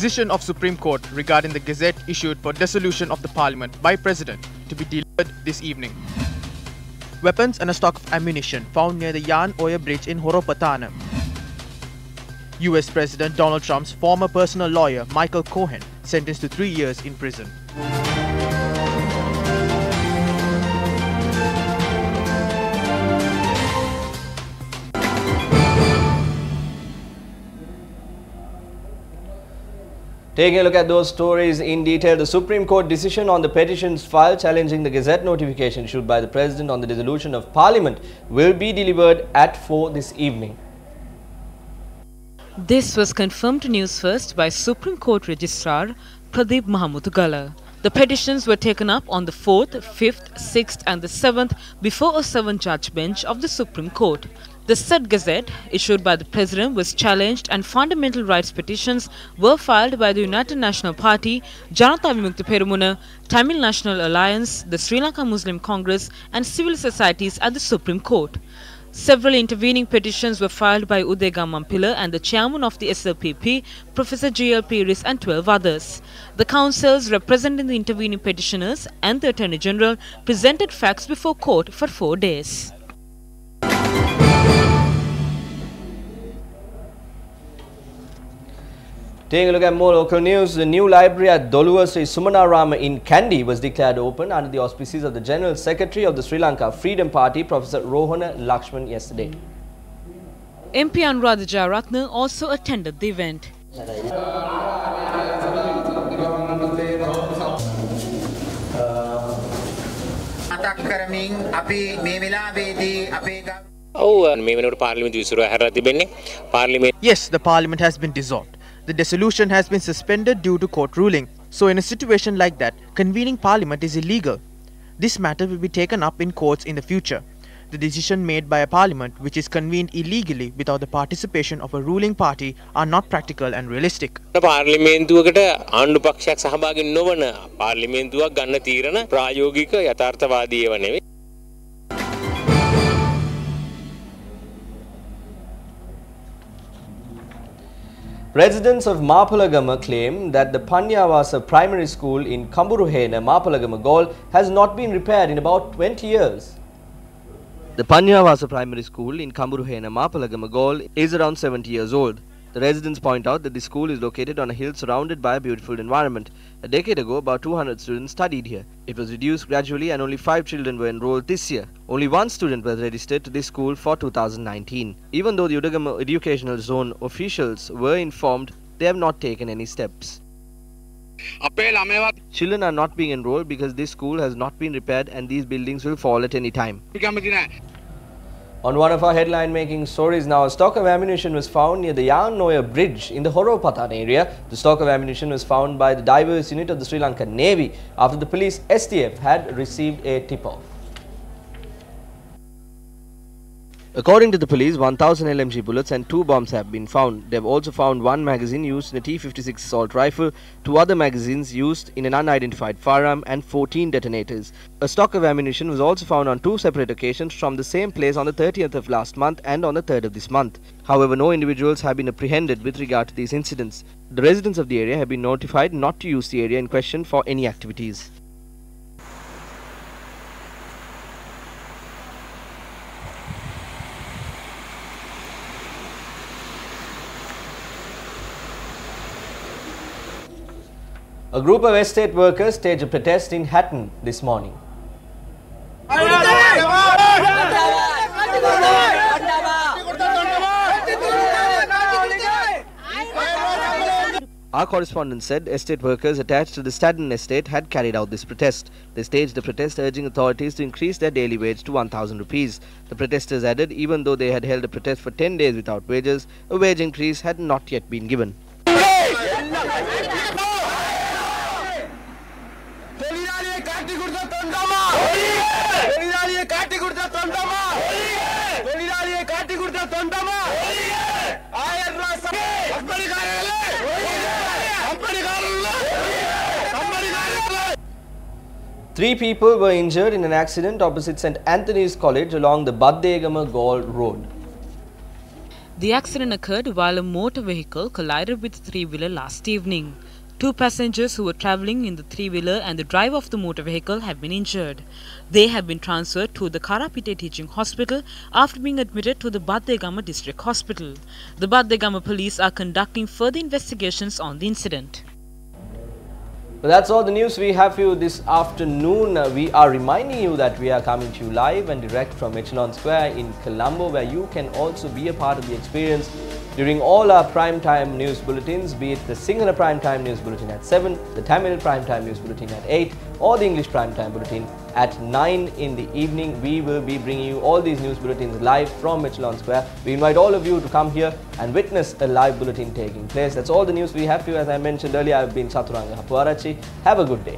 decision of Supreme Court regarding the gazette issued for dissolution of the Parliament by President to be delivered this evening. Weapons and a stock of ammunition found near the Jan Oya Bridge in Horopatana. US President Donald Trump's former personal lawyer Michael Cohen sentenced to 3 years in prison. Taking a look at those stories in detail, the Supreme Court decision on the petitions filed challenging the Gazette notification issued by the President on the dissolution of Parliament will be delivered at 4 this evening. This was confirmed to Newsfirst by Supreme Court Registrar Pradeep Mahamudugala. The petitions were taken up on the 4th, 5th, 6th and the 7th before a 7-judge bench of the Supreme Court. The said gazette, issued by the President, was challenged and fundamental rights petitions were filed by the United National Party, Janata Vimukti Perumuna, Tamil National Alliance, the Sri Lanka Muslim Congress and civil societies at the Supreme Court. Several intervening petitions were filed by Uday Gamampila and the chairman of the SLPP, Professor G.L. Piris and 12 others. The councils representing the intervening petitioners and the Attorney General presented facts before court for 4 days. Taking a look at more local news, the new library at Doluwa Sri Sumanarama in Kandy was declared open under the auspices of the General Secretary of the Sri Lanka Freedom Party, Professor Rohana Lakshman, yesterday. MP Anuradha Jayaratne also attended the event. Yes, the Parliament has been dissolved. The dissolution has been suspended due to court ruling. So in a situation like that, convening Parliament is illegal. This matter will be taken up in courts in the future. The decision made by a Parliament which is convened illegally without the participation of a ruling party are not practical and realistic. පාර්ලිමේන්තුවකට ආණ්ඩු පක්ෂයක් සහභාගී නොවන පාර්ලිමේන්තුවක් ගන්න තීරණ ප්‍රායෝගික යථාර්ථවාදී ඒවා නෙවෙයි. Residents of Mapalagama claim that the Panyawasa Primary School in Kamburuhena, Mapalagama Gaul has not been repaired in about 20 years. The Panyawasa Primary School in Kamburuhena, Mapalagama Gaul is around 70 years old. The residents point out that the school is located on a hill surrounded by a beautiful environment. A decade ago, about 200 students studied here. It was reduced gradually and only 5 children were enrolled this year. Only 1 student was registered to this school for 2019. Even though the Udagama Educational Zone officials were informed, they have not taken any steps. Children are not being enrolled because this school has not been repaired and these buildings will fall at any time. On one of our headline-making stories now, a stock of ammunition was found near the Jan Oya Bridge in the Horopatana area. The stock of ammunition was found by the diverse unit of the Sri Lankan Navy after the police STF had received a tip-off. According to the police, 1000 LMG bullets and 2 bombs have been found. They have also found 1 magazine used in a T-56 assault rifle, 2 other magazines used in an unidentified firearm and 14 detonators. A stock of ammunition was also found on 2 separate occasions from the same place on the 30th of last month and on the 3rd of this month. However, no individuals have been apprehended with regard to these incidents. The residents of the area have been notified not to use the area in question for any activities. A group of estate workers staged a protest in Hatton this morning. Our correspondent said estate workers attached to the Stadden estate had carried out this protest. They staged the protest urging authorities to increase their daily wage to 1,000 rupees. The protesters added even though they had held a protest for 10 days without wages, a wage increase had not yet been given. Three people were injured in an accident opposite St. Anthony's College along the Baddegama Gaul Road. The accident occurred while a motor vehicle collided with a three-wheeler last evening. 2 passengers who were travelling in the three-wheeler and the driver of the motor vehicle have been injured. They have been transferred to the Karapite Teaching Hospital after being admitted to the Baddegama District Hospital. The Baddegama police are conducting further investigations on the incident. So that's all the news we have for you this afternoon. We are reminding you that we are coming to you live and direct from Echelon Square in Colombo, where you can also be a part of the experience during all our primetime news bulletins, be it the Sinhala primetime news bulletin at 7, the Tamil primetime news bulletin at 8, or the English primetime bulletin at 9 in the evening. We will be bringing you all these news bulletins live from Echelon Square. We invite all of you to come here and witness a live bulletin taking place. That's all the news we have for you. As I mentioned earlier, I've been Chaturanga Hapuarachi. Have a good day.